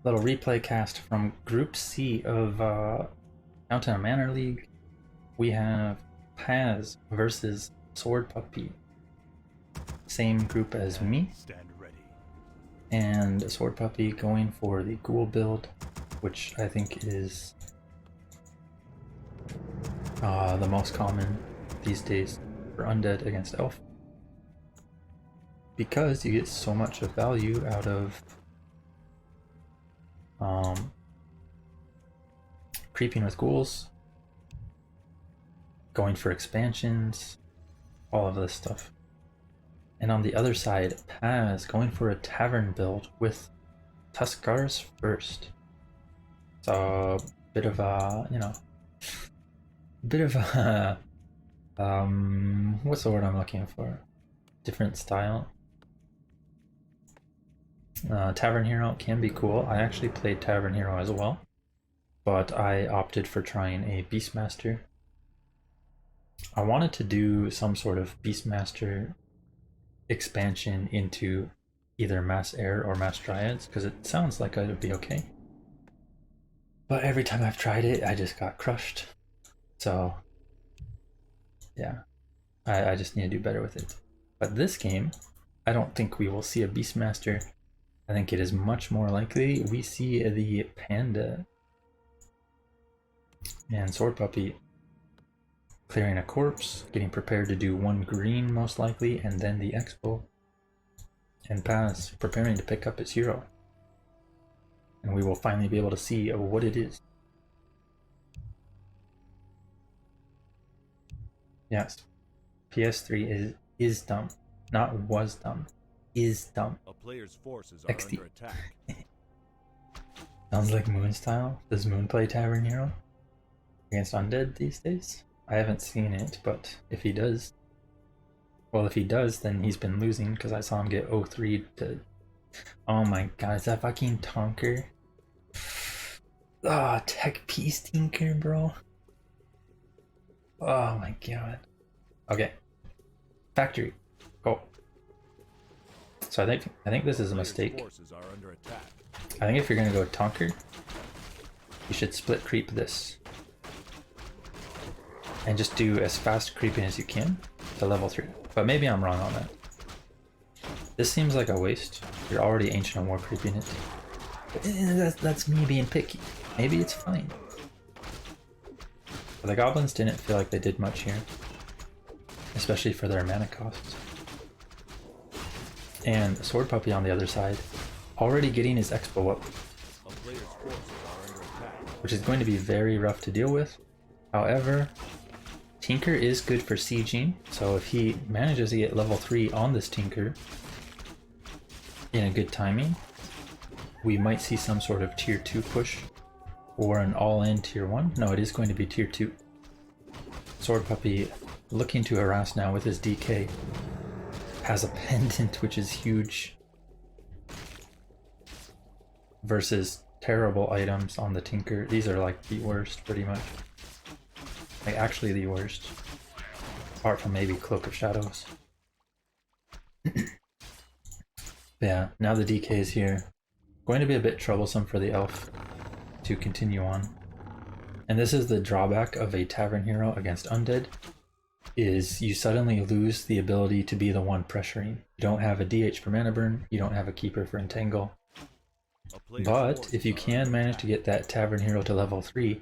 little replay cast from Group C of Downtown Manor League. We have Paz versus SwordPuppy. Same group as me. And SwordPuppy going for the ghoul build, which I think is the most common these days for Undead against Elf. Because you get so much of value out of creeping with ghouls, going for expansions, all of this stuff. And on the other side, Paz going for a tavern build with Tuskar's first. So a bit of a, what's the word I'm looking for? Different style. Tavern Hero can be cool. I actually played Tavern Hero as well, but I opted for trying a Beastmaster. I wanted to do some sort of Beastmaster expansion into either Mass Air or Mass Dryads, because it sounds like it would be okay. But every time I've tried it, I just got crushed. So, yeah, I just need to do better with it. But this game, I don't think we will see a Beastmaster. I think it is much more likely we see the Panda and SwordPuppy clearing a corpse, getting prepared to do one green most likely, and then the Expo. And Paz preparing to pick up his hero. And we will finally be able to see what it is. Yes, PS3 is dumb. Not was dumb. Is dumb. A player's forces are XD. under attack. Sounds like Moon style. Does Moon play Tavern Hero against Undead these days? I haven't seen it, but if he does, well, if he does, then he's been losing because I saw him get 0-3 to. Oh my god, is that fucking Tonker? Ah, oh, Tech Piece Tinker, bro. Oh my god. Okay. Factory. Go. So I think this is a mistake. I think if you're gonna go Tonker, you should split creep this. And just do as fast creeping as you can to level 3. But maybe I'm wrong on that. This seems like a waste. You're already Ancient War creeping it. But that's me being picky. Maybe it's fine. But the goblins didn't feel like they did much here. Especially for their mana costs. And SwordPuppy on the other side, already getting his Expo up. Which is going to be very rough to deal with. However, Tinker is good for sieging, so if he manages to get level 3 on this Tinker in a good timing, we might see some sort of tier 2 push or an all-in tier 1. No, it is going to be tier 2. SwordPuppy looking to harass now with his DK. Has a pendant, which is huge, versus terrible items on the Tinker. These are like the worst, pretty much. Like actually the worst, apart from maybe Cloak of Shadows. Yeah, now the DK is here. Going to be a bit troublesome for the elf to continue on. And this is the drawback of a Tavern Hero against Undead, is you suddenly lose the ability to be the one pressuring. You don't have a DH for mana burn, you don't have a keeper for entangle. But if you can manage to get that Tavern Hero to level 3,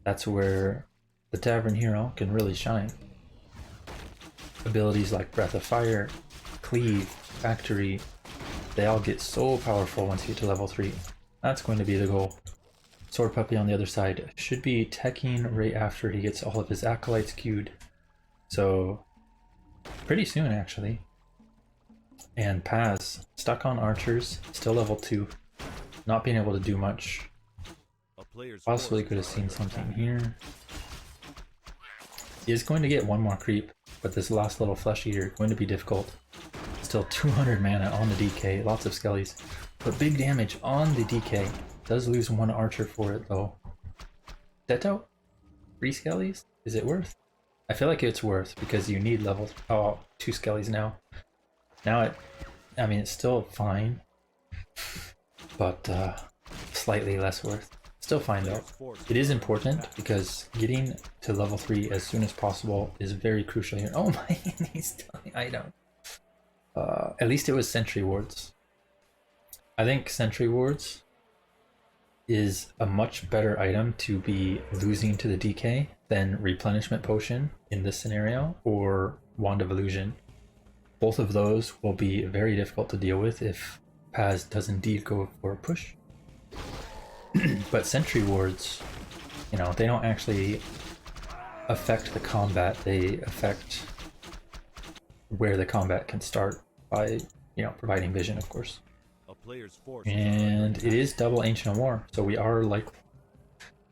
that's where the Tavern Hero can really shine. Abilities like Breath of Fire, Cleave, Factory, they all get so powerful once you get to level 3. That's going to be the goal. SwordPuppy on the other side should be teching right after he gets all of his acolytes queued. So, pretty soon actually. And Paz, stuck on archers, still level 2, not being able to do much. Possibly could have seen something here. He is going to get one more creep, but this last little flesh eater going to be difficult. Still 200 mana on the DK, lots of skellies, but big damage on the DK. Does lose one archer for it though. Detto? 3 skellies? Is it worth? I feel like it's worth because you need level 2 skellies now. Now I mean it's still fine, but slightly less worth. Still fine though. It is important because getting to level 3 as soon as possible is very crucial here. Oh my, he's telling item. At least it was sentry wards. I think sentry wards is a much better item to be losing to the DK than replenishment potion in this scenario, or wand of illusion. Both of those will be very difficult to deal with if Paz does indeed go for a push. But sentry wards, you know, they don't actually affect the combat, they affect where the combat can start by, you know, providing vision, of course. And it is double Ancient of War, so we are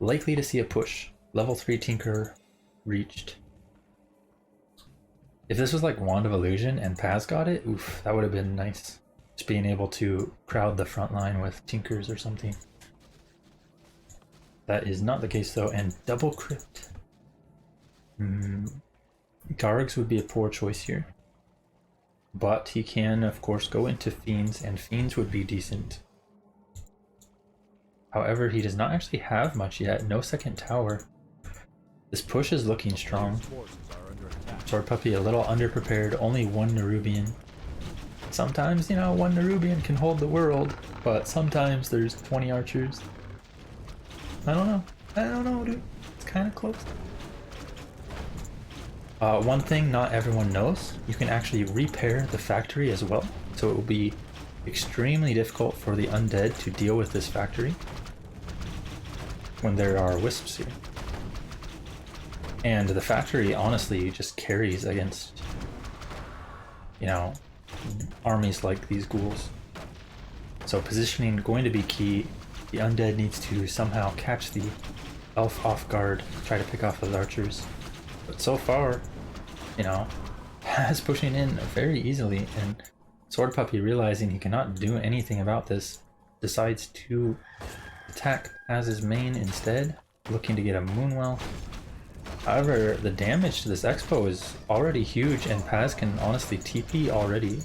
likely to see a push. Level 3 Tinker reached. If this was like Wand of Illusion and Paz got it, oof, that would have been nice. Just being able to crowd the front line with Tinkers or something. That is not the case though, and double Crypt. Gargs would be a poor choice here. But he can, of course, go into Fiends, and Fiends would be decent. However, he does not actually have much yet. No second tower. This push is looking strong. SwordPuppy a little underprepared, only one Nerubian. Sometimes, you know, one Nerubian can hold the world, but sometimes there's 20 archers. I don't know, dude. It's kind of close. One thing not everyone knows, you can actually repair the factory as well. So it will be extremely difficult for the undead to deal with this factory when there are wisps here. And the factory honestly just carries against, you know, armies like these ghouls. So positioning going to be key. The undead needs to somehow catch the elf off guard, try to pick off those archers. But so far, you know, Paz pushing in very easily, and SwordPuppy, realizing he cannot do anything about this, decides to attack Paz's main instead, looking to get a Moonwell. However, the damage to this Expo is already huge, and Paz can honestly TP already.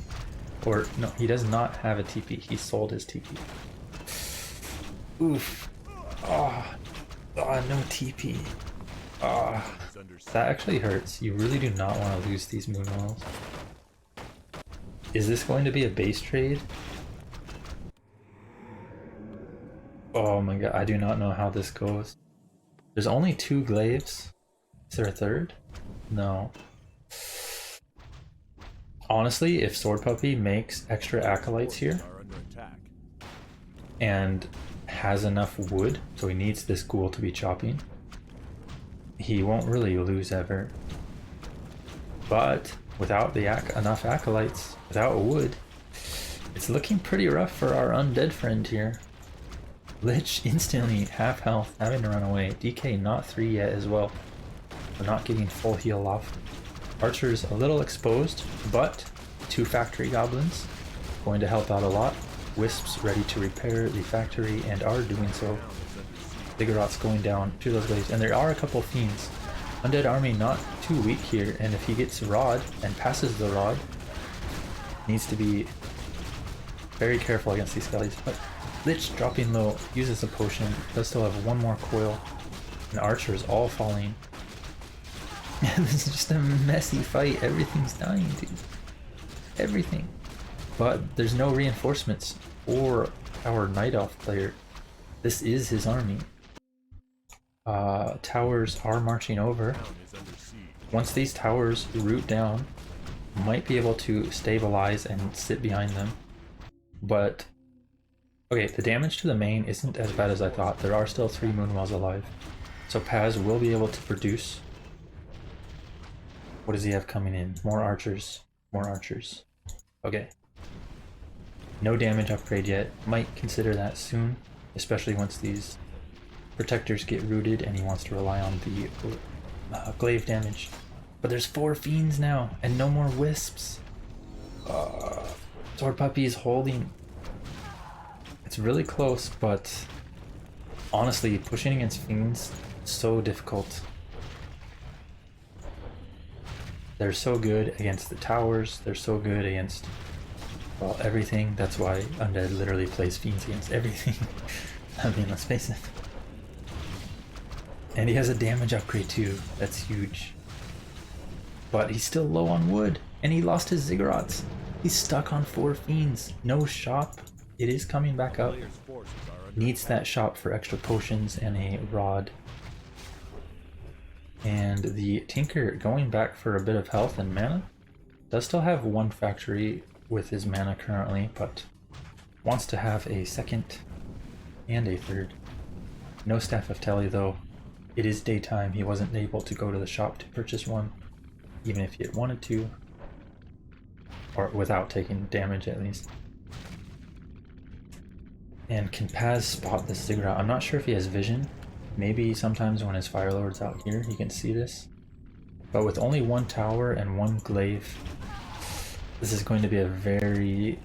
Or, no, he does not have a TP. He sold his TP. Oof. Oh, no TP. That actually hurts. You really do not want to lose these Moonwells. Is this going to be a base trade? Oh my god, I do not know how this goes. There's only 2 glaives. Is there a third? No. Honestly, if SwordPuppy makes extra acolytes here and has enough wood, so he needs this ghoul to be chopping, he won't really lose ever. But without the enough acolytes, without wood, it's looking pretty rough for our undead friend here. Lich instantly half health, having to run away. DK not 3 yet as well. We're not getting full heal off. Archer's a little exposed, but 2 factory goblins going to help out a lot. Wisps ready to repair the factory and are doing so. Vigorot's going down to those glaives, and there are a couple fiends. Undead army not too weak here, and if he gets rod and passes the rod, needs to be very careful against these skellies. But Lich dropping low, uses a potion, does still have 1 more coil, and Archer is all falling. This is just a messy fight. Everything's dying, dude. Everything. But there's no reinforcements for our Night Elf player. This is his army. Towers are marching over. Once these towers root down, might be able to stabilize and sit behind them. But okay, the damage to the main isn't as bad as I thought. There are still 3 Moonwells alive. So Paz will be able to produce. What does he have coming in? More archers. More archers. Okay. No damage upgrade yet. Might consider that soon, especially once these protectors get rooted and he wants to rely on the glaive damage. But there's 4 fiends now and no more wisps. SwordPuppy is holding. It's really close, but honestly, pushing against fiends is so difficult. They're so good against the towers, they're so good against, well, everything. That's why Undead literally plays fiends against everything. I mean, let's face it. And he has a damage upgrade too. That's huge. But he's still low on wood, and he lost his ziggurats. He's stuck on 4 fiends. No shop. It is coming back up. Needs that shop for extra potions and a rod. And the Tinker going back for a bit of health and mana. Does still have 1 factory with his mana currently, but wants to have a 2nd and a 3rd. No Staff of Telly though. It is daytime. He wasn't able to go to the shop to purchase one, even if he had wanted to, or without taking damage at least. And can Paz spot this ziggurat? I'm not sure if he has vision. Maybe sometimes when his Fire Lord's out here he can see this. But with only 1 tower and 1 glaive, this is going to be a very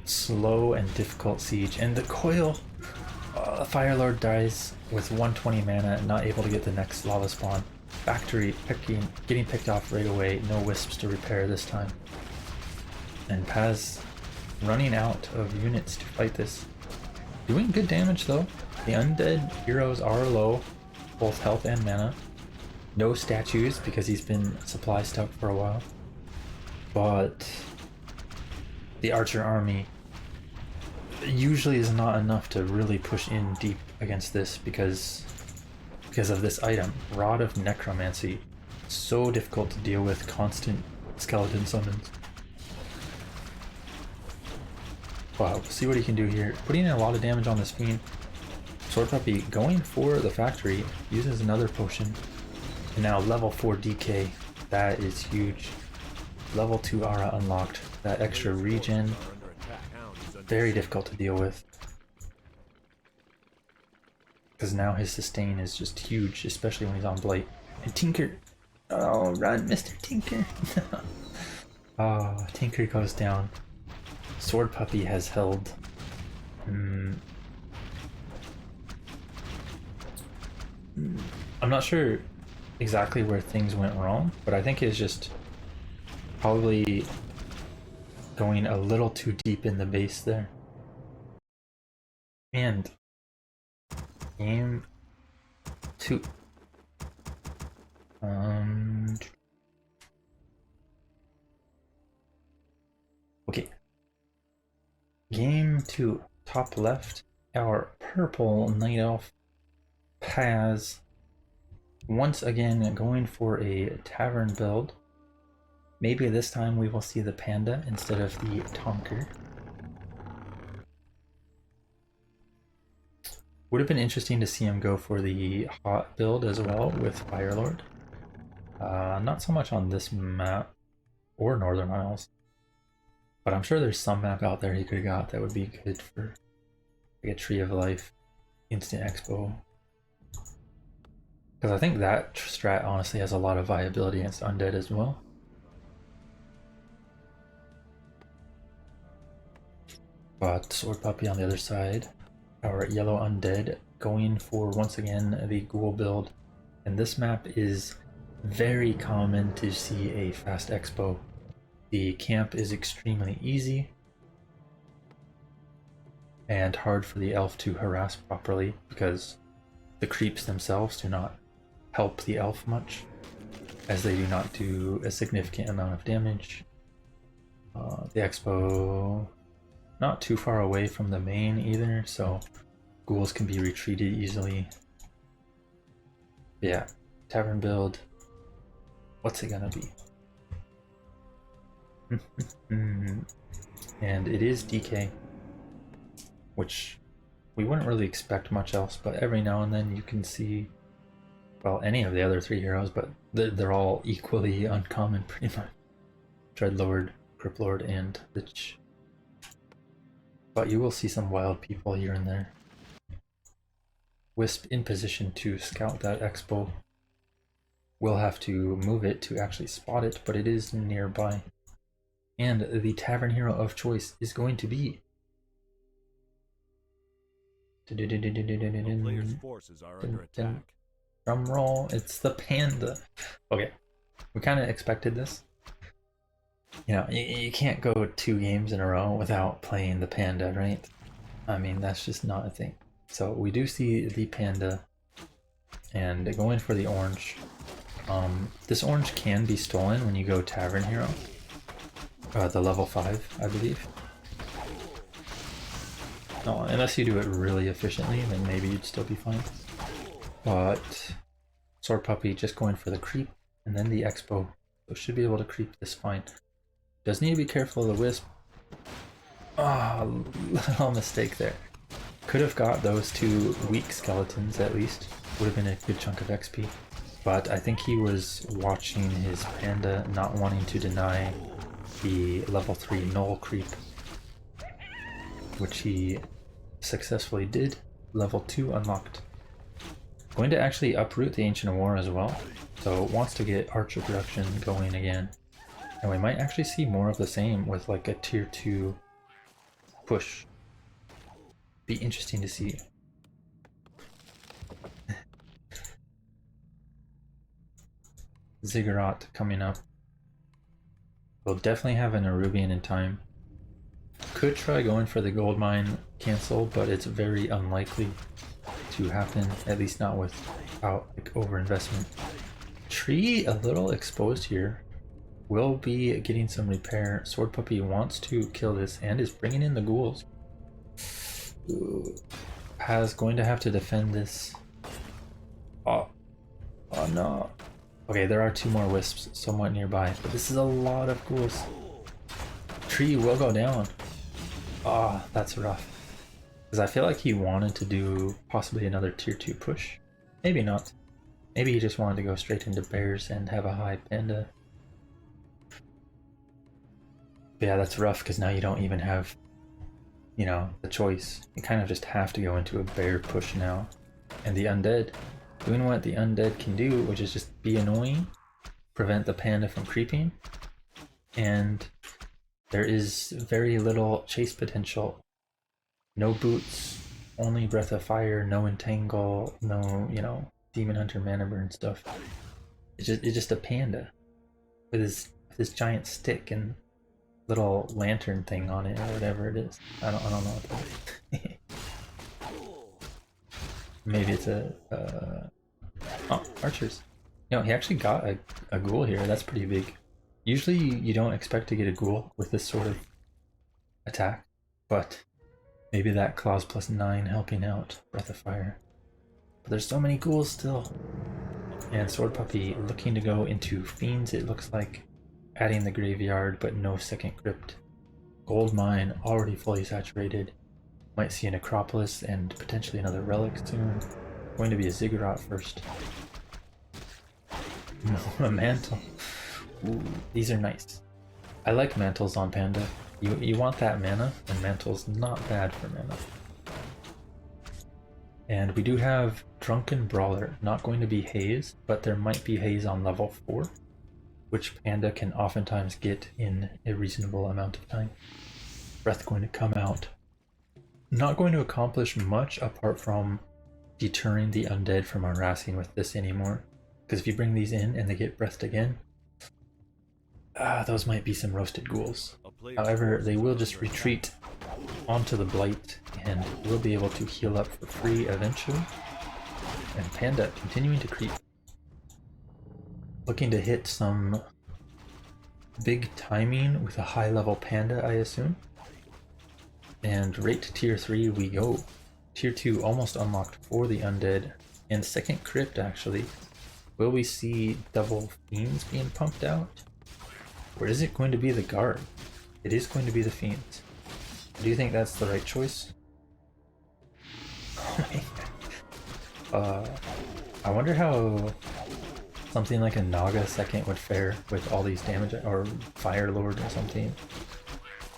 slow and difficult siege. And the coil! Fire Lord dies with 120 mana and not able to get the next lava spawn. Factory getting picked off right away. No wisps to repair this time. And Paz running out of units to fight this. Doing good damage though. The undead heroes are low, both health and mana. No statues because he's been supply stuck for a while. But the archer army usually is not enough to really push in deep against this because of this item, Rod of Necromancy. So difficult to deal with, constant skeleton summons. But we'll see what he can do here. Putting in a lot of damage on this fiend. SwordPuppy going for the factory, uses another potion. And now level 4 DK, that is huge. Level 2 aura unlocked, that extra regen. Very difficult to deal with. Because now his sustain is just huge, especially when he's on Blight. And Tinker! Oh, run, Mr. Tinker! Oh, Tinker goes down. SwordPuppy has held. I'm not sure exactly where things went wrong, but I think it's just probably going a little too deep in the base there. And game 2. Okay. Game 2, top left, our purple Night Elf Paz once again going for a tavern build. Maybe this time we will see the panda instead of the Tonker. Would have been interesting to see him go for the hot build as well with Firelord. Not so much on this map or Northern Isles, but I'm sure there's some map out there he could have got that would be good for like a Tree of Life, Instant Expo. Because I think that strat honestly has a lot of viability against Undead as well. But SwordPuppy on the other side, our yellow Undead, going for once again the Ghoul build. And this map is very common to see a fast expo. The camp is extremely easy and hard for the elf to harass properly because the creeps themselves do not help the elf much, as they do not do a significant amount of damage. The expo not too far away from the main either, so ghouls can be retreated easily. Yeah, tavern build. What's it gonna be? And it is DK, which we wouldn't really expect much else, but every now and then you can see, well, any of the other 3 heroes, but they're all equally uncommon pretty much. Dreadlord, Criplord, and Lich. But you will see some wild people here and there. Wisp in position to scout that expo. We'll have to move it to actually spot it, but it is nearby. And the tavern hero of choice is going to be... The player's forces are under attack. Drum roll, it's the panda. Okay, we kind of expected this. You know, you can't go 2 games in a row without playing the panda, right? I mean, that's just not a thing. So we do see the panda and go in for the orange. This orange can be stolen when you go Tavern Hero. The level 5, I believe. No, unless you do it really efficiently, then maybe you'd still be fine. But SwordPuppy just going for the creep and then the expo. So should be able to creep this fine. Does need to be careful of the wisp. Oh, little mistake there. Could have got those 2 weak skeletons at least. Would have been a good chunk of XP. But I think he was watching his panda, not wanting to deny the level 3 null creep, which he successfully did. Level 2 unlocked. Going to actually uproot the Ancient War as well, so wants to get archer production going again. And we might actually see more of the same with like a tier 2 push. Be interesting to see. Ziggurat coming up. We'll definitely have an Arubian in time. Could try going for the gold mine cancel, but it's very unlikely to happen, at least not without like overinvestment. Tree a little exposed here. Will be getting some repair. SwordPuppy wants to kill this and is bringing in the ghouls. Ooh. Has going to have to defend this. Oh no. Okay, there are 2 more wisps somewhat nearby, but this is a lot of ghouls. Tree will go down. Ah, that's rough. Because I feel like he wanted to do possibly another tier 2 push. Maybe not. Maybe he just wanted to go straight into bears and have a high panda. But yeah, that's rough because now you don't even have, you know, the choice. You kind of just have to go into a bear push now. And the undead, doing what the undead can do, which is just be annoying, prevent the panda from creeping, and there is very little chase potential. No boots, only breath of fire, no entangle, no, you know, demon hunter mana burn stuff. It's just a panda with his giant stick and little lantern thing on it or whatever it is. I don't know what that is. Maybe it's a oh, archers. No, he actually got a ghoul here. That's pretty big. Usually you don't expect to get a ghoul with this sort of attack, but maybe that claws +9 helping out Breath of Fire. But there's so many ghouls still. And SwordPuppy looking to go into fiends, it looks like, adding the graveyard but no second crypt. Gold mine already fully saturated. Might see a necropolis and potentially another relic soon. Going to be a ziggurat first. No, a mantle. Ooh, these are nice. I like mantles on panda. You want that mana, and mantle's not bad for mana. And we do have Drunken Brawler, not going to be haze, but there might be haze on level 4, which panda can oftentimes get in a reasonable amount of time. Breath going to come out. Not going to accomplish much apart from deterring the undead from harassing with this anymore. Because if you bring these in and they get breathed again, those might be some roasted ghouls. However, they will just retreat onto the blight and will be able to heal up for free eventually. And panda continuing to creep. Looking to hit some big timing with a high level panda, I assume. And right to tier 3 we go. Tier 2 almost unlocked for the undead. And second crypt actually. Will we see double fiends being pumped out? Or is it going to be the guard? It is going to be the fiends. Do you think that's the right choice? I wonder how something like a Naga second would fare with all these damage, or Fire Lord or something.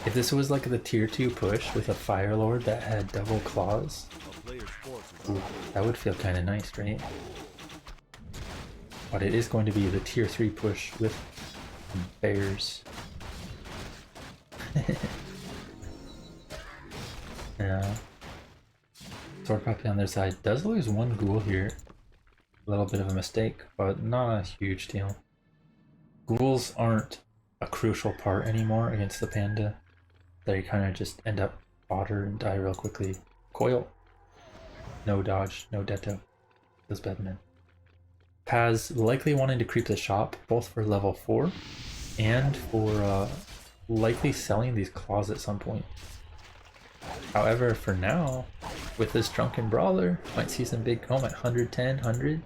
If this was like the tier 2 push with a Fire Lord that had double claws, ooh, that would feel kind of nice, right? But it is going to be the tier 3 push with bears. Yeah. SwordPuppy on their side does lose one ghoul here. A little bit of a mistake, but not a huge deal. Ghouls aren't a crucial part anymore against the panda. They kind of just end up fodder and die real quickly. Coil. No dodge, no detto. Those bad men. Paz likely wanting to creep the shop, both for level 4 and for likely selling these claws at some point. However, for now, with this Drunken Brawler, might see some big home at 110, 100.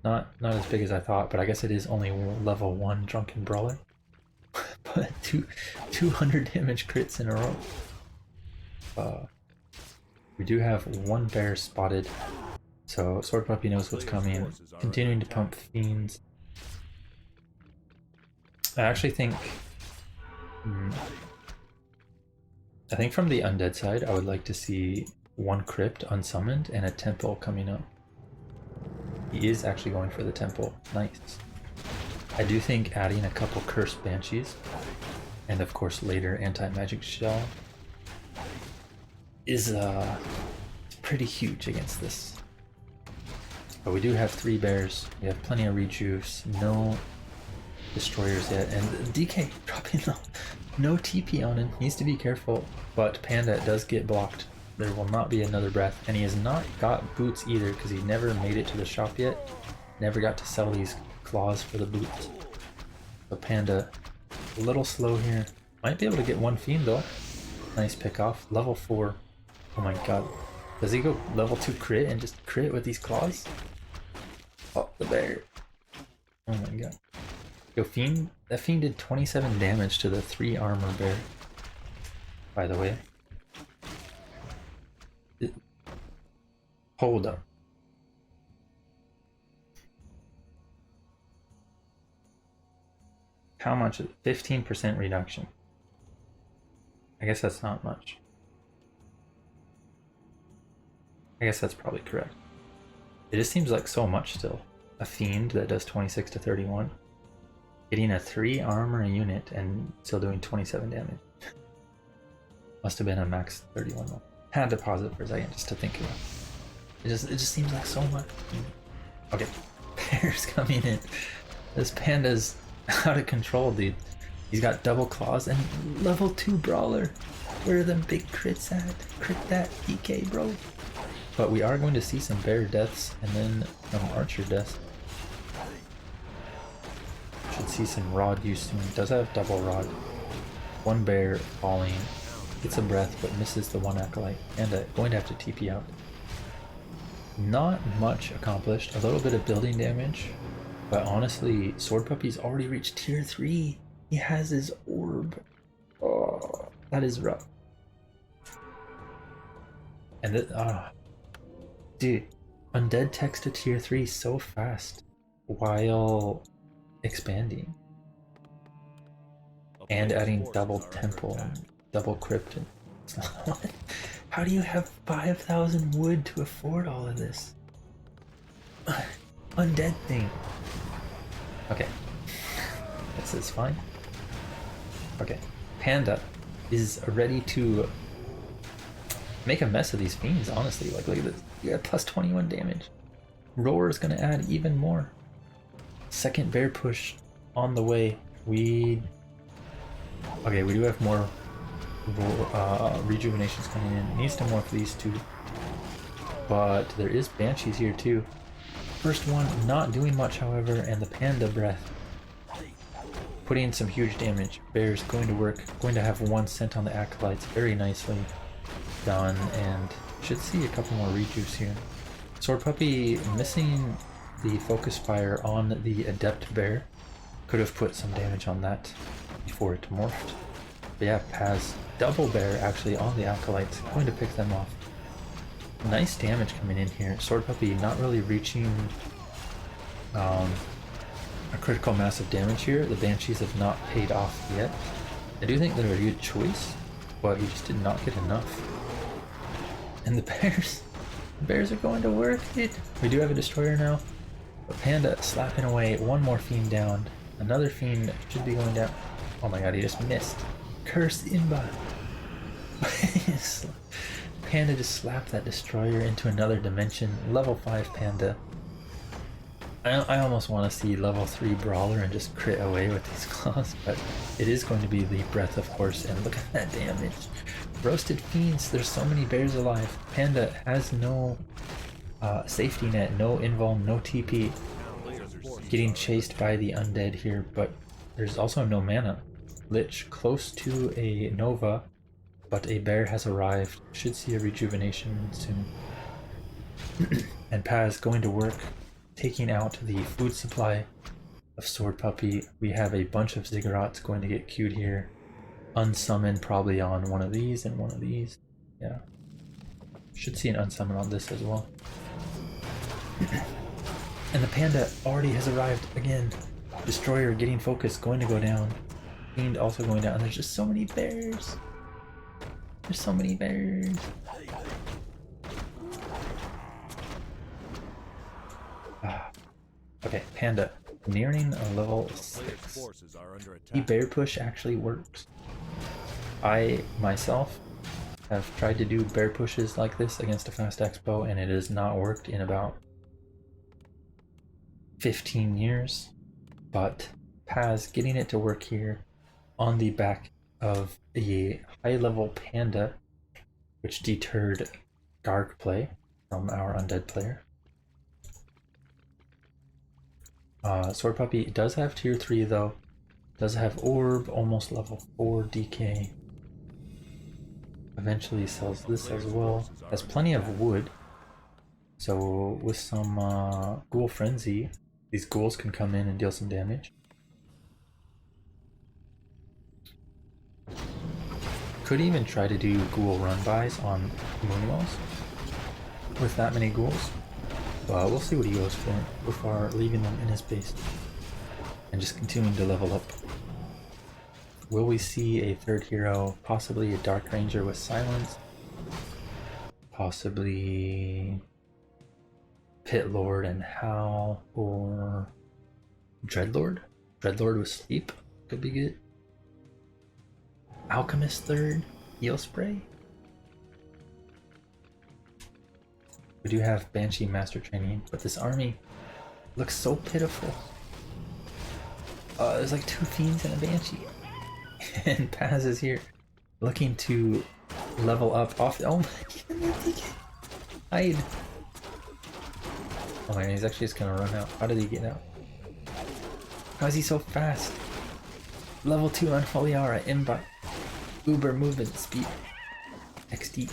Not as big as I thought, but I guess it is only level 1 Drunken Brawler. But 200 damage crits in a row. We do have one bear spotted, so SwordPuppy knows what's coming. Continuing to pump fiends. I actually think... I think from the Undead side, I would like to see one crypt unsummoned and a temple coming up. He is actually going for the temple. Nice. I do think adding a couple cursed banshees, and of course later anti-magic shell, is pretty huge against this. But we do have 3 bears. We have plenty of rejuves. No destroyers yet, and DK dropping no TP on him. Needs to be careful, but Panda does get blocked. There will not be another breath, and he has not got boots either because he never made it to the shop yet. Never got to sell these claws for the boots. So Panda, a little slow here. Might be able to get one fiend though. Nice pick off. Level 4. Oh my god. Does he go level 2 crit and just crit with these claws? Oh, the bear. Oh my god. Yo, Fiend, that Fiend did 27 damage to the 3 armor bear, by the way. Hold up. How much is it? 15% reduction. I guess that's not much. I guess that's probably correct. It just seems like so much still. A Fiend that does 26 to 31. Getting a 3 armor unit and still doing 27 damage. Must have been a max 31 though. Had to pause it for a second just to think about it. It just seems like so much. Okay, bears coming in. This Panda's out of control, dude. He's got double claws and level 2 brawler. Where are them big crits at? Crit that DK, bro. But we are going to see some bear deaths and then some archer deaths. Should see some rod use soon. Does have double rod. One bear falling, gets a breath but misses the one acolyte, and going to have to TP out. Not much accomplished. A little bit of building damage, but honestly, SwordPuppy's already reached tier 3. He has his orb. Oh, that is rough. And dude, Undead techs to tier 3 so fast while expanding and adding double temple and double crypt. How do you have 5,000 wood to afford all of this? Undead thing. Okay, this is fine. Okay, Panda is ready to make a mess of these fiends, honestly. Like, look at this. You got plus 21 damage. Roar is going to add even more. Second bear push on the way. Okay, we do have more rejuvenations coming in. Needs to morph these 2. But there is banshees here too. First one not doing much, however, and the Panda breath putting in some huge damage. Bear's going to work. Going to have one sent on the acolytes. Very nicely done, and should see a couple more rejuves here. SwordPuppy missing the focus fire on the adept bear. Could have put some damage on that before it morphed. But yeah, Paz double bear actually on the acolytes. Going to pick them off. Nice damage coming in here. SwordPuppy not really reaching a critical mass of damage here. The banshees have not paid off yet. I do think they're a good choice, but he just did not get enough. And the bears are going to work, dude. We do have a destroyer now. But Panda slapping away. One more fiend down. Another fiend should be going down. Oh my god, he just missed. Cursed Imba. Panda just slapped that destroyer into another dimension. Level 5 Panda. I almost want to see level 3 brawler and just crit away with these claws, but it is going to be the breath, of course, and look at that damage. Roasted fiends, there's so many bears alive. Panda has no Safety net, no invuln, no TP. Getting chased by the undead here, but there's also no mana. Lich close to a Nova, but a bear has arrived. Should see a rejuvenation soon. And Paz going to work, taking out the food supply of SwordPuppy. We have a bunch of Ziggurats going to get queued here. Unsummon probably on one of these and one of these. Yeah. Should see an unsummon on this as well. And the panda already has arrived again. Destroyer getting focused, going to go down. Fiend also going down. There's just so many bears. There's so many bears. Okay, panda nearing a level 6. The bear push actually works. I myself have tried to do bear pushes like this against a fast expo, and it has not worked in about 15 years, but Paz getting it to work here on the back of a high level panda, which deterred Garg play from our undead player. SwordPuppy does have tier 3 though, does have orb, almost level 4 DK. Eventually sells this as well. Has plenty of wood, so with some ghoul frenzy, these ghouls can come in and deal some damage. Could even try to do ghoul run-bys on Moonwells with that many ghouls, but we'll see what he goes for before leaving them in his base and just continuing to level up. Will we see a third hero, possibly a Dark Ranger with Silence, possibly Pit Lord and Howl, or Dreadlord? Dreadlord with Sleep could be good. Alchemist third, Heal Spray. We do have Banshee Master Training, but this army looks so pitiful. There's like 2 Fiends and a Banshee. And Paz is here looking to level up off. Oh my, hide. Oh man, he's actually just gonna run out. How did he get out? How is he so fast? Level 2 Unholy Aura, Imbot, Uber Movement Speed, XD,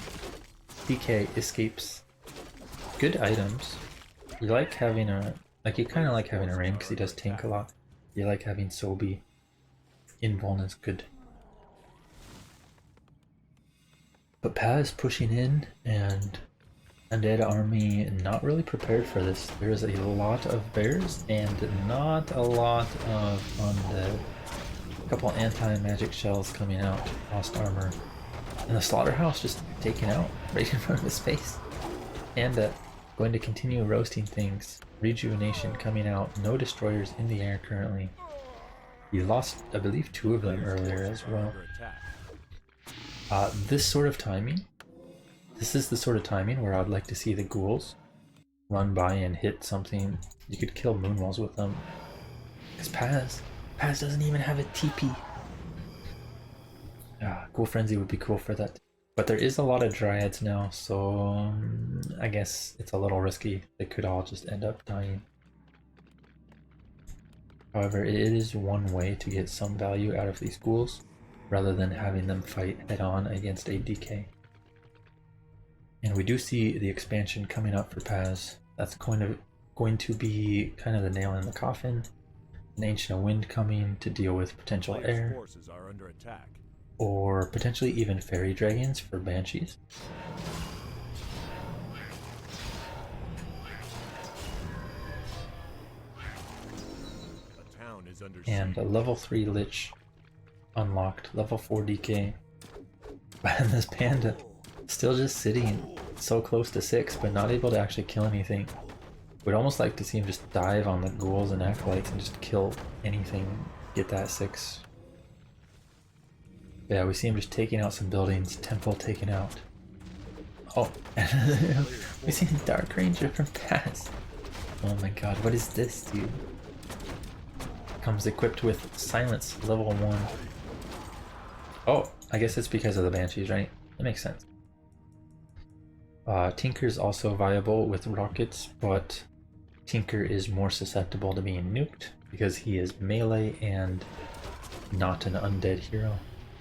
DK, Escapes. Good items. You like having a, you kind of like having a Rain because he does tank a lot. You like having Sobi. Invuln is good. But Paz pushing in, and Undead army not really prepared for this. There's a lot of bears and not a lot of undead. A couple anti-magic shells coming out, lost armor, and the slaughterhouse just taken out right in front of his face. And going to continue roasting things. Rejuvenation coming out. No destroyers in the air currently. He lost, I believe, 2 of them earlier as well. This sort of timing, this is the sort of timing where I'd like to see the ghouls run by and hit something. You could kill Moonwells with them. Because Paz doesn't even have a TP. Ghoul Frenzy would be cool for that. But there is a lot of Dryads now, so I guess it's a little risky. They could all just end up dying. However, it is one way to get some value out of these ghouls, rather than having them fight head-on against a DK. And we do see the expansion coming up for Paz. That's going to be kind of the nail in the coffin. An Ancient of Wind coming to deal with potential air, or potentially even fairy dragons for banshees. And a level 3 Lich unlocked, level 4 DK. And this panda still just sitting so close to 6, but not able to actually kill anything. Would almost like to see him just dive on the ghouls and acolytes and just kill anything, get that 6. Yeah, we see him just taking out some buildings, temple taken out. Oh, we see a Dark Ranger from Paz. Oh my god, what is this, dude? Comes equipped with Silence, level 1. Oh, I guess it's because of the Banshees, right? That makes sense. Tinker is also viable with rockets, but Tinker is more susceptible to being nuked because he is melee and not an undead hero,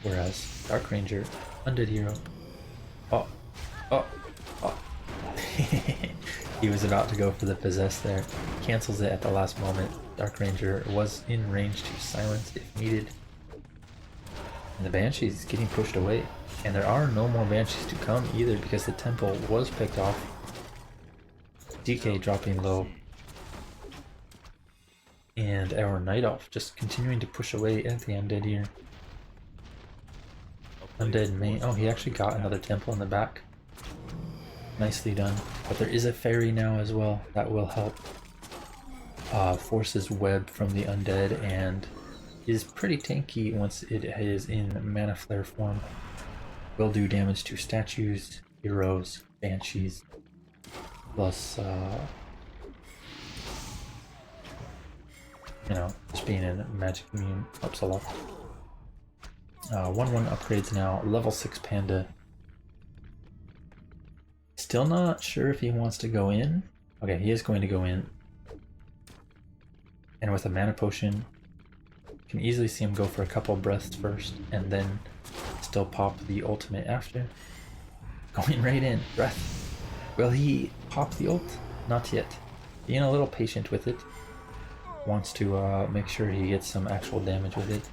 whereas Dark Ranger, undead hero. Oh, oh, oh. He was about to go for the possess there. Cancels it at the last moment. Dark Ranger was in range to silence if needed. And the Banshee is getting pushed away. And there are no more Banshees to come either because the temple was picked off. DK dropping low. And our Night Elf just continuing to push away at the Undead here. Undead main. Oh, he actually got another temple in the back. Nicely done. But there is a fairy now as well that will help. Forces web from the Undead and is pretty tanky once it is in Mana Flare form. Will do damage to statues, heroes, banshees, plus you know, just being in magic immune helps a lot. 1/1 upgrades now. Level 6 Panda. Still not sure if he wants to go in. Okay, he is going to go in. And with a mana potion, you can easily see him go for a couple breaths first, and then still pop the ultimate after. Going right in. Breath. Will he pop the ult? Not yet. Being a little patient with it. Wants to make sure he gets some actual damage with it.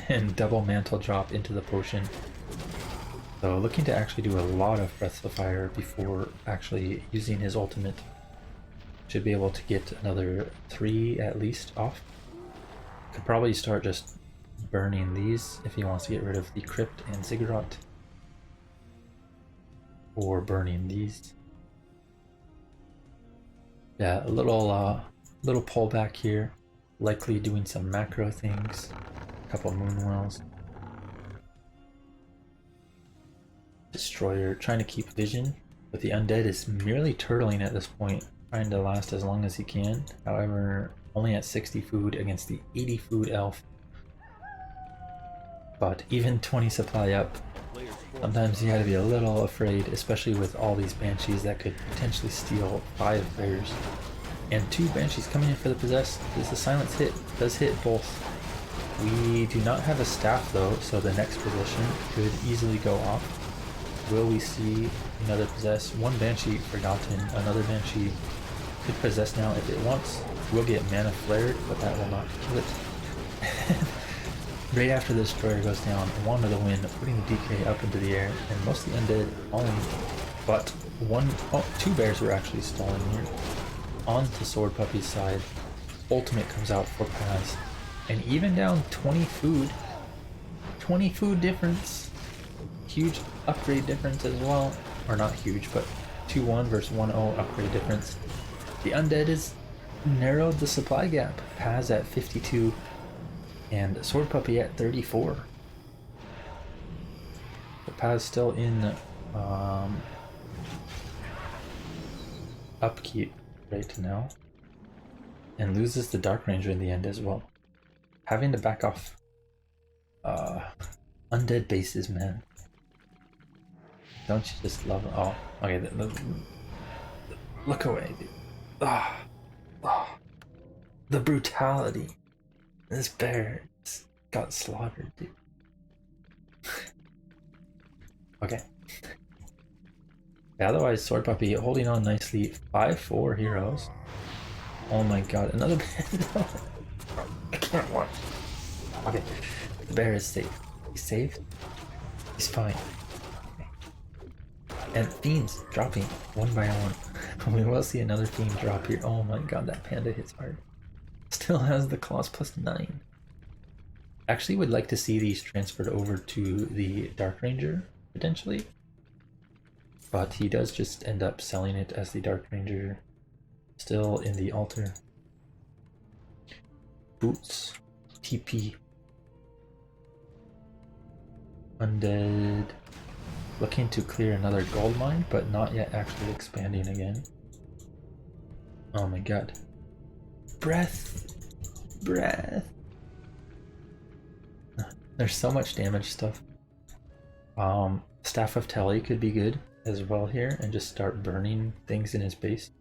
And double mantle drop into the potion. So looking to actually do a lot of Breaths of Fire before actually using his ultimate. Should be able to get another 3 at least off. Could probably start just burning these if he wants to get rid of the Crypt and Ziggurat. Or burning these. Yeah, a little pullback here. Likely doing some macro things. A couple Moonwells. Destroyer trying to keep vision, but the Undead is merely turtling at this point, trying to last as long as he can. However, only at 60 food against the 80 food elf. But even 20 supply up, sometimes you gotta be a little afraid, especially with all these Banshees that could potentially steal 5 bears. And 2 Banshees coming in for the possess. Does the silence hit? Does hit both. We do not have a staff though, so the next position could easily go off. Will we see another possess? 1 Banshee forgotten, another Banshee could possess now if it wants. We'll get mana flared, but that will not kill it. Right after the destroyer goes down, 1 of the wind, putting the DK up into the air, and mostly undead falling. But 2 bears were actually stalling here. On to SwordPuppy's side. Ultimate comes out for Paz. And even down 20 food. 20 food difference. Huge upgrade difference as well. Or not huge, but 2-1 versus 1-0 upgrade difference. The Undead has narrowed the supply gap. Paz at 52 and SwordPuppy at 34. The Paz still in upkeep right now. And loses the Dark Ranger in the end as well. Having to back off Undead bases, man. Don't you just love it? Oh, okay. Look away, dude. The brutality. This bear just got slaughtered, dude. Okay. Yeah, otherwise, SwordPuppy holding on nicely. 5-4 heroes. Oh my god, another bear. I can't watch. Okay, the bear is safe. He's safe. He's fine. And Fiends dropping 1 by 1. We will see another Fiend drop here. Oh my god, that panda hits hard. Still has the claws plus 9. Actually would like to see these transferred over to the Dark Ranger, potentially. But he does just end up selling it as the Dark Ranger. Still in the altar. Boots. TP. Undead. Looking to clear another gold mine, but not yet actually expanding again. Oh my god. Breath! Breath! There's so much damage stuff. Staff of Telly could be good. as well here and just start burning things in his base.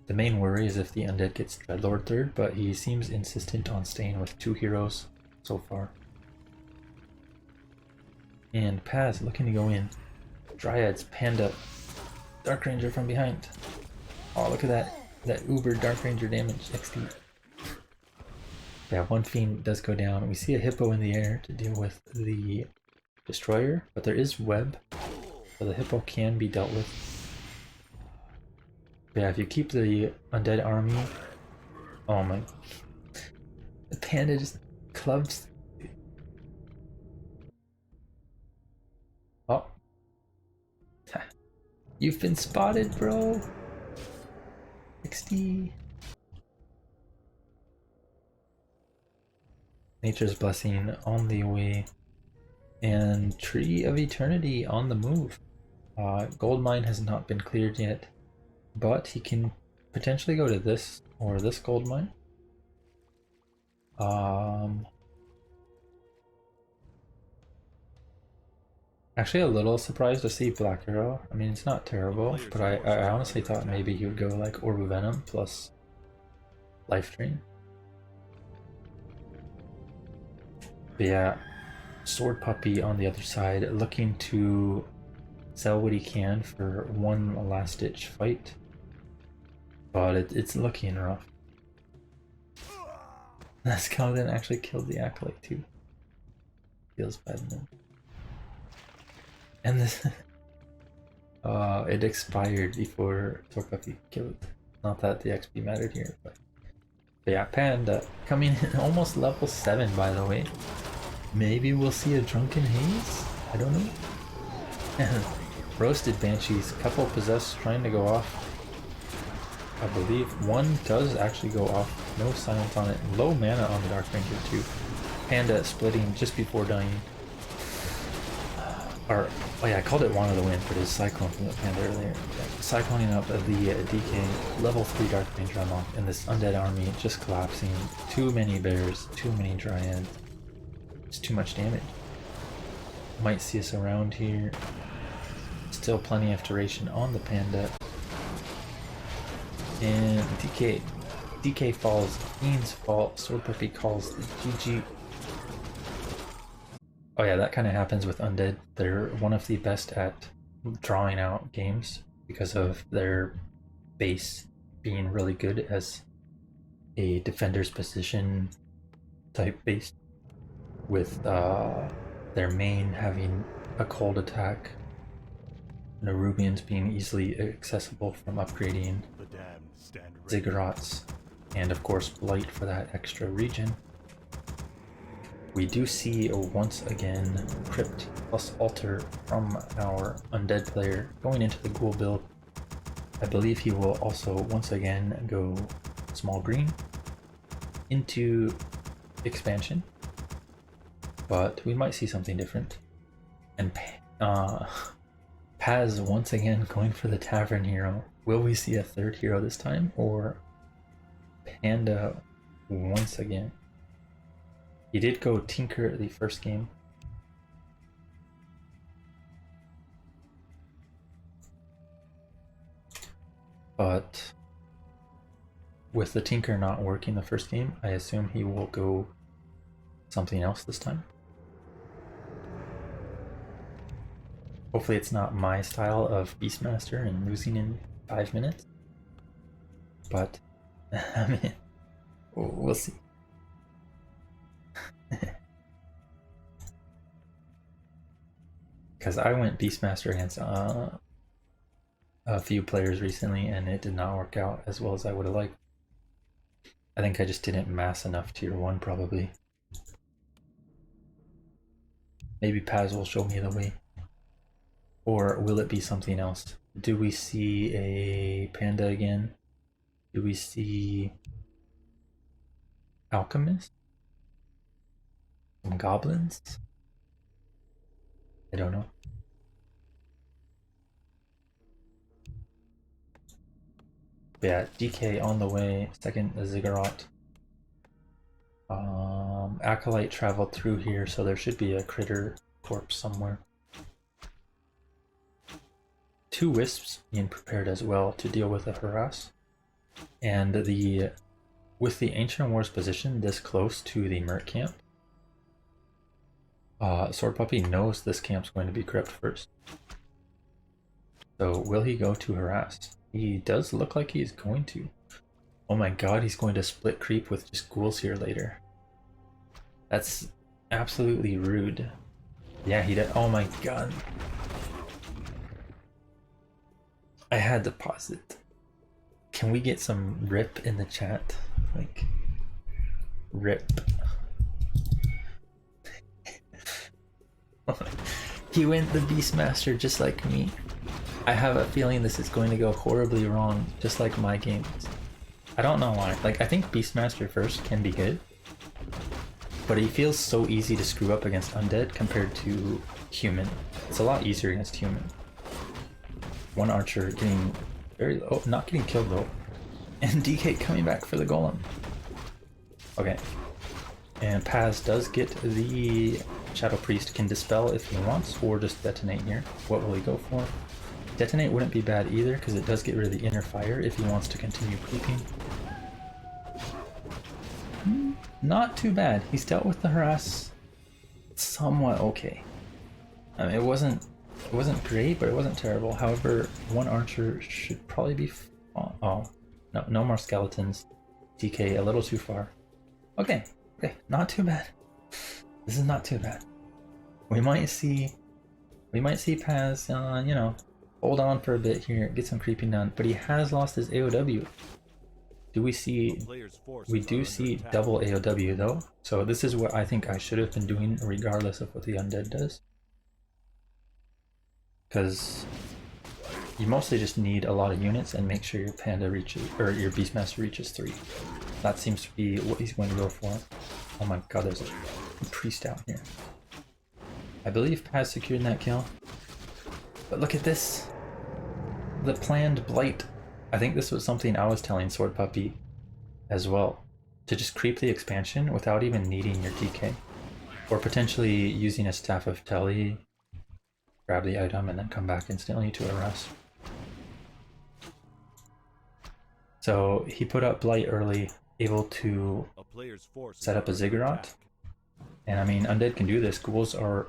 The main worry is if the Undead gets Dreadlord third, but he seems insistent on staying with 2 heroes so far. And Paz looking to go in. Dryads, Panda, Dark Ranger from behind. Oh, look at that uber Dark Ranger damage, XD. Yeah, one Fiend does go down. We see a Hippo in the air to deal with the Destroyer, but there is Web, so the Hippo can be dealt with. But yeah, if you keep the Undead army... Oh my... The Panda just clubs... Oh. You've been spotted, bro! XD. Nature's Blessing on the way. And Tree of Eternity on the move. Gold Mine has not been cleared yet, but he can potentially go to this or this gold mine. Actually a little surprised to see Black Arrow. I mean, it's not terrible, but I honestly thought maybe he would go like Orb of Venom plus Life Drain. But yeah, SwordPuppy on the other side, looking to sell what he can for one last ditch fight. But it's looking rough. That Skeleton actually killed the Acolyte too. Feels bad in them. And this... it expired before SwordPuppy killed it. Not that the XP mattered here, but yeah, Panda coming in almost level 7 by the way. Maybe we'll see a Drunken Haze? I don't know. Roasted Banshees, couple possessed trying to go off. I believe one does actually go off. No silence on it. Low mana on the Dark Ranger too. Panda splitting just before dying. Or, oh yeah, I called it One of the Wind, but it's Cyclone from the Panda earlier. Yeah, cycloning up the DK level 3 Dark Ranger unlocked, and this Undead army just collapsing. Too many bears, too many Dryads. It's too much damage. Might see us around here. Still plenty of duration on the Panda. And DK falls, Fiends fall, SwordPuppy calls the GG. Oh yeah, that kind of happens with Undead. They're one of the best at drawing out games because of their base being really good as a defender's position type base, with their main having a cold attack, Nerubians being easily accessible from upgrading Ziggurats, and of course Blight for that extra regen. We do see once again Crypt plus Altar from our Undead player going into the Ghoul build. I believe he will also once again go small green into expansion, but we might see something different. And Paz once again going for the Tavern hero. Will we see a third hero this time, or Panda once again? He did go Tinker the first game. But with the Tinker not working the first game, I assume he will go something else this time. Hopefully it's not my style of Beastmaster and losing in 5 minutes. But, I mean, we'll see. Because I went Beastmaster against a few players recently and it did not work out as well as I would have liked. I think I just didn't mass enough tier 1 probably. Maybe Paz will show me the way. Or will it be something else? Do we see a Panda again? Do we see Alchemist? Some Goblins? I don't know. Yeah, DK on the way, second Ziggurat. Acolyte traveled through here, so there should be a critter corpse somewhere. 2 wisps being prepared as well to deal with the harass. And with the Ancient Wars position this close to the Merc camp, SwordPuppy knows this camp's going to be crept first. So will he go to harass? He does look like he's going to. Oh my god, he's going to split creep with just ghouls here later. That's absolutely rude. Yeah, he did. Oh my god. I had to pause it. Can we get some rip in the chat? Like, rip. He went the Beastmaster just like me. I have a feeling this is going to go horribly wrong, just like my games. I don't know why. Like, I think Beastmaster first can be good, but he feels so easy to screw up against Undead compared to Human. It's a lot easier against Human. One archer getting very low, not getting killed though, and DK coming back for the golem. Okay, and Paz does get the Shadow Priest, can dispel if he wants, or just detonate here. What will he go for? Detonate wouldn't be bad either, because it does get rid of the inner fire if he wants to continue creeping. Not too bad. He's dealt with the harass somewhat okay. I mean, it wasn't great, but it wasn't terrible. However, one archer should probably be. Oh, no more skeletons. DK a little too far. Okay, not too bad. This is not too bad. We might see Paz, you know, hold on for a bit here, get some creeping done, but he has lost his AOW. We do see double AOW though, so this is what I think I should have been doing regardless of what the Undead does. Because you mostly just need a lot of units and make sure your Panda reaches, or your Beastmaster reaches 3. That seems to be what he's going to go for. Oh my god, there's a priest out here. I believe Paz secured that kill. But look at this. The planned blight. I think this was something I was telling SwordPuppy as well. To just creep the expansion without even needing your DK. Or potentially using a Staff of Telly, grab the item, and then come back instantly to arrest. So he put up Blight early, able to set up a Ziggurat. And I mean, Undead can do this. Ghouls are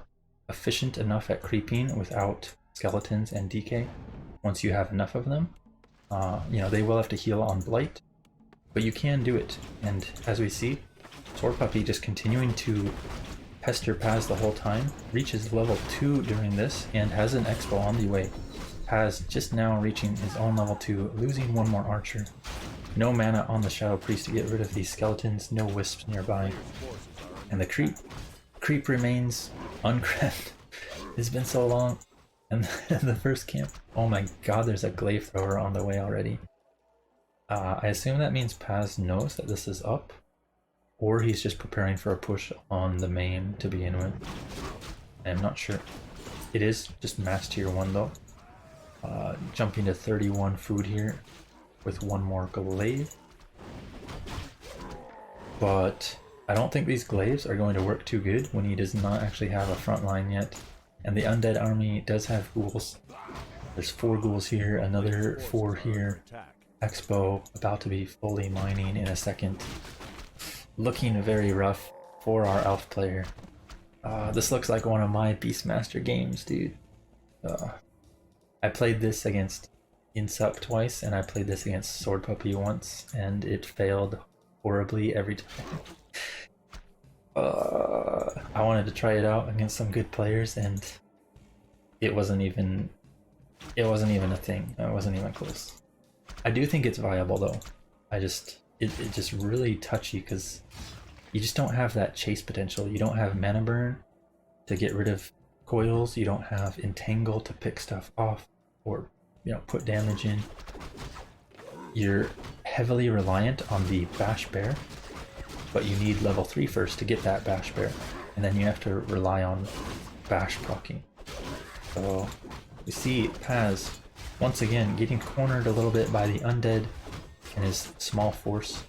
efficient enough at creeping without skeletons and DK. Once you have enough of them, you know, they will have to heal on Blight, but you can do it. And as we see, SwordPuppy just continuing to pester Paz the whole time, reaches level 2 during this, and has an Expo on the way. Paz just now reaching his own level 2, losing one more archer. No mana on the Shadow Priest to get rid of these skeletons, no wisps nearby. And the creep remains uncrept. It's been so long. And the first camp, oh my god, there's a glaive thrower on the way already. I assume that means Paz knows that this is up, or he's just preparing for a push on the main to begin with. I'm not sure. It is just mass tier 1 though. Jumping to 31 food here with one more glaive. But I don't think these glaives are going to work too good when he does not actually have a front line yet. And the Undead army does have ghouls. There's 4 ghouls here, another 4 here. Expo about to be fully mining in a second. Looking very rough for our elf player. This looks like one of my Beastmaster games, dude. I played this against Insup twice, and I played this against SwordPuppy once, and it failed horribly every time. I wanted to try it out against some good players, and it wasn't even a thing. It wasn't even close. I do think it's viable though. It's just really touchy because you just don't have that chase potential. You don't have mana burn to get rid of coils. You don't have entangle to pick stuff off or, you know, put damage in. You're heavily reliant on the Bash Bear, but you need level 3 first to get that Bash Bear, and then you have to rely on Bash proccing. So we see Paz once again getting cornered a little bit by the Undead and his small force.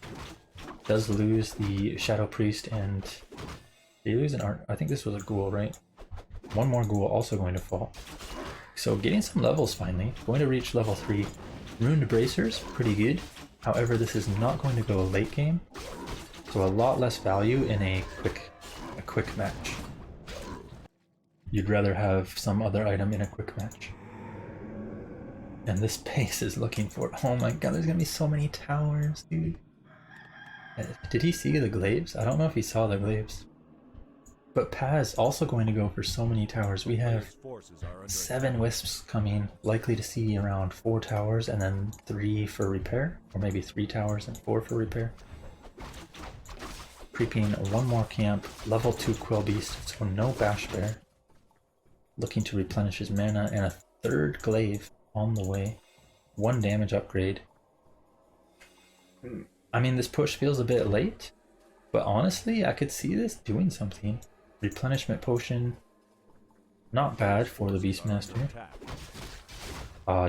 Does lose the Shadow Priest, and did he lose an art? I think this was a ghoul, right? One more ghoul also going to fall. So getting some levels finally. Going to reach level 3. Ruined Bracers, pretty good. However, this is not going to go late game. So a lot less value in a quick match. You'd rather have some other item in a quick match. And this pace is looking for, oh my god, there's gonna be so many towers, dude. Did he see the glaives? I don't know if he saw the glaives. But Paz also going to go for so many towers. We have 7 wisps coming, likely to see around 4 towers and then 3 for repair. Or maybe 3 towers and 4 for repair. Creeping 1 more camp, level 2 Quill Beast, so no Bash Bear. Looking to replenish his mana, and a 3rd glaive on the way. 1 damage upgrade. I mean, this push feels a bit late, but honestly, I could see this doing something. Replenishment potion, not bad for the Beastmaster.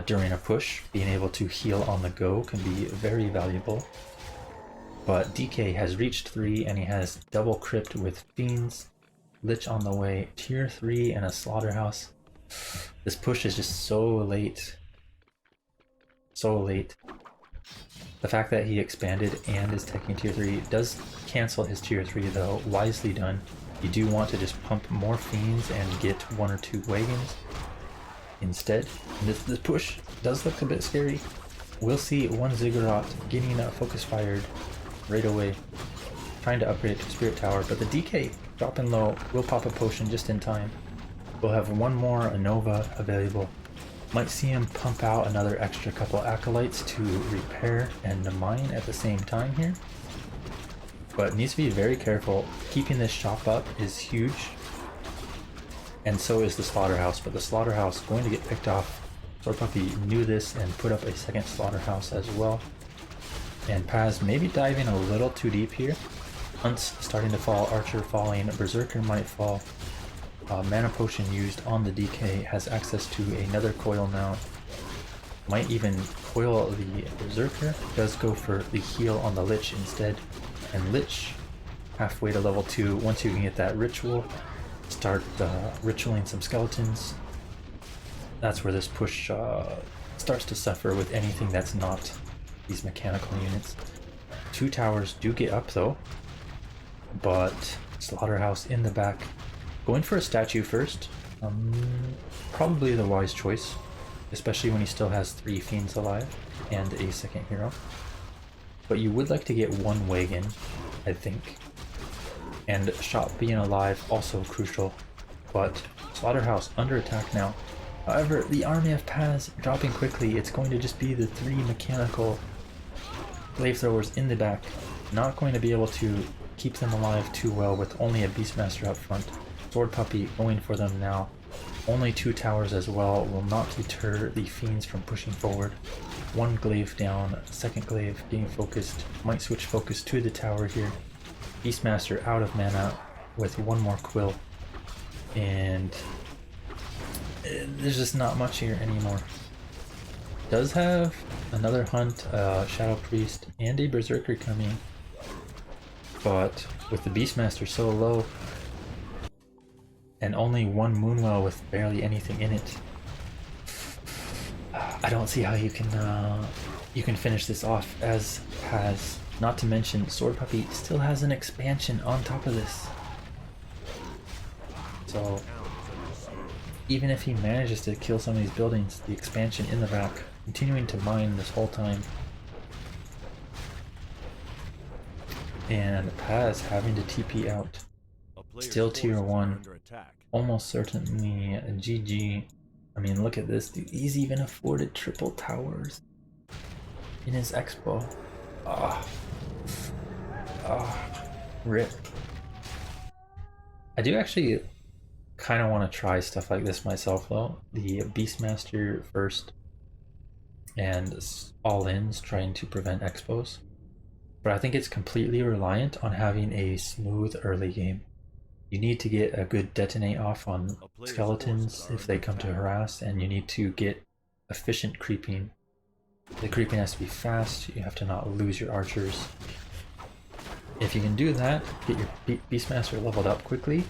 During a push, being able to heal on the go can be very valuable. But DK has reached 3 and he has double crypt with Fiends, Lich on the way, tier 3 and a Slaughterhouse. This push is just so late. So late. The fact that he expanded and is taking tier 3 does cancel his tier 3 though, wisely done. You do want to just pump more Fiends and get 1 or 2 wagons instead. This push does look a bit scary. We'll see 1 Ziggurat getting focus fired right away, trying to upgrade to Spirit Tower, but the DK dropping low will pop a potion just in time. We'll have 1 more Nova available. Might see him pump out another extra couple Acolytes to repair and mine at the same time here. But needs to be very careful. Keeping this shop up is huge. And so is the Slaughterhouse, but the Slaughterhouse going to get picked off. SwordPuppy knew this and put up a 2nd Slaughterhouse as well. And Paz maybe diving a little too deep here. Hunt's starting to fall, Archer falling, Berserker might fall. Mana Potion used on the DK has access to another coil now. Might even coil the Berserker, does go for the heal on the Lich instead. And Lich, halfway to level 2, once you can get that ritual, start ritualing some skeletons. That's where this push starts to suffer with anything that's not these mechanical units. 2 towers do get up though, but Slaughterhouse in the back. Going for a statue first, probably the wise choice, especially when he still has 3 Fiends alive and a 2nd hero. But you would like to get 1 wagon, I think. And shop being alive also crucial, but Slaughterhouse under attack now. However, the army of Paz dropping quickly, it's going to just be the 3 mechanical glaive throwers in the back. Not going to be able to keep them alive too well with only a Beastmaster up front. SwordPuppy going for them now. Only 2 towers as well will not deter the Fiends from pushing forward. 1 glaive down, 2nd glaive being focused. Might switch focus to the tower here. Beastmaster out of mana with 1 more quill. And there's just not much here anymore. Does have another hunt, Shadow Priest, and a Berserker coming. But with the Beastmaster so low, and only 1 Moonwell with barely anything in it, I don't see how you can finish this off as has. Not to mention, SwordPuppy still has an expansion on top of this. So even if he manages to kill some of these buildings, the expansion in the back, continuing to mine this whole time. And Paz having to TP out. Still tier 1. Almost certainly a GG. I mean, look at this, dude. He's even afforded triple towers in his expo. Rip. I do actually kind of want to try stuff like this myself though. The Beastmaster first and all-ins trying to prevent expos. But I think it's completely reliant on having a smooth early game. You need to get a good detonate off on skeletons if they come to harass, and you need to get efficient creeping. The creeping has to be fast, you have to not lose your archers. If you can do that, get your Beastmaster leveled up quickly,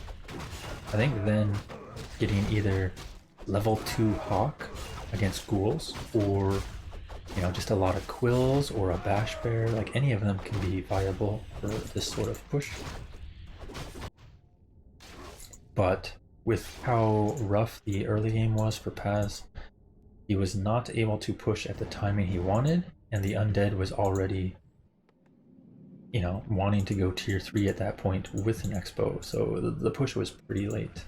I think then getting either level 2 Hawk against ghouls, or you know, just a lot of quills or a bash bear. Like any of them can be viable for this sort of push. But with how rough the early game was for Paz, he was not able to push at the timing he wanted, and the Undead was already, you know, wanting to go tier 3 at that point with an expo, so the push was pretty late.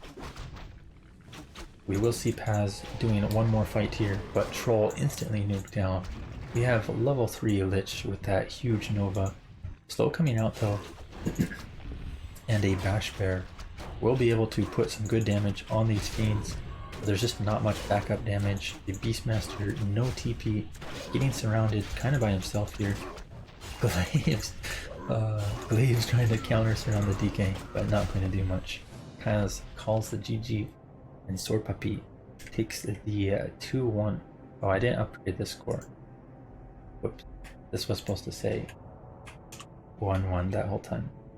We will see Paz doing one more fight here, but Troll instantly nuked down. We have level 3 Lich with that huge Nova. Slow coming out though, and a Bash Bear will be able to put some good damage on these Fiends. There's just not much backup damage. The Beastmaster, no TP, getting surrounded kind of by himself here. Glaives trying to counter surround the DK, but not going to do much. Paz calls the GG, and SwordPuppy takes the 2-1. Oh, I didn't upgrade this score. Whoops. This was supposed to say 1-1 that whole time.